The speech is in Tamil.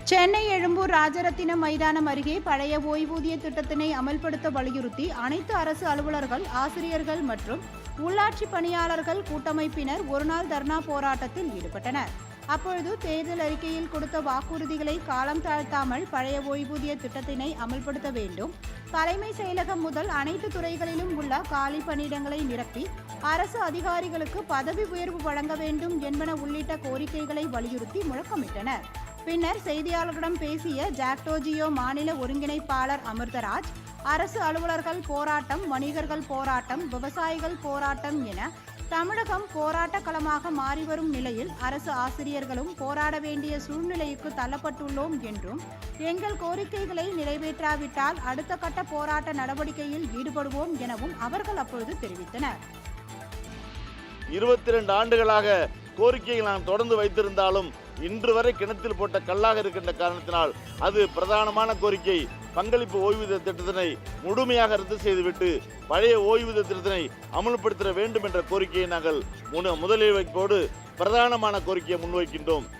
சென்னை எழும்பூர் ராஜரத்தினம் மைதானம் அருகே பழைய ஓய்வூதிய திட்டத்தினை அமல்படுத்த வலியுறுத்தி அனைத்து அரசு அலுவலர்கள், ஆசிரியர்கள் மற்றும் உள்ளாட்சி பணியாளர்கள் கூட்டமைப்பினர் ஒருநாள் தர்ணா போராட்டத்தில் ஈடுபட்டனர். அப்பொழுது தேர்தல் அறிக்கையில் கொடுத்த வாக்குறுதிகளை காலம் தாழ்த்தாமல் பழைய ஓய்வூதிய திட்டத்தினை அமல்படுத்த வேண்டும், தலைமை செயலகம் முதல் அனைத்து துறைகளிலும் உள்ள காலி பணியிடங்களை நிரப்பி அரசு அதிகாரிகளுக்கு பதவி உயர்வு வழங்க வேண்டும் என்பன உள்ளிட்ட கோரிக்கைகளை வலியுறுத்தி முழக்கமிட்டனர். பின்னர் செய்தியாளர்களிடம் பேசிய ஜாக்டோஜியோ மாநில ஒருங்கிணைப்பாளர் அமிர்தராஜ், அரசு அலுவலர்கள் போராட்டம், வணிகர்கள் போராட்டம், விவசாயிகள் போராட்டம் என தமிழகம் போராட்ட களமாக மாறிவரும் நிலையில் அரசு ஆசிரியர்களும் போராட வேண்டிய சூழ்நிலைக்கு தள்ளப்பட்டுள்ளோம் என்றும், எங்கள் கோரிக்கைகளை நிறைவேற்றாவிட்டால் அடுத்த கட்ட போராட்ட நடவடிக்கையில் ஈடுபடுவோம் எனவும் அவர்கள் அப்பொழுது தெரிவித்தனர். 22 ஆண்டுகளாக கோரிக்கைகள் நாம் தொடர்ந்து வைத்திருந்தாலும் இன்று வரை கிணத்தில் போட்ட கல்லாக இருக்கின்ற காரணத்தினால் அது பிரதானமான கோரிக்கை. பங்களிப்பு ஓய்வூதிய திட்டத்தினை முழுமையாக ரத்து செய்துவிட்டு பழைய ஓய்வூதிய திட்டத்தினை அமல்படுத்த வேண்டும் என்ற கோரிக்கையை நாங்கள் முதலில் வைப்போடு பிரதானமான கோரிக்கையை முன்வைக்கின்றோம்.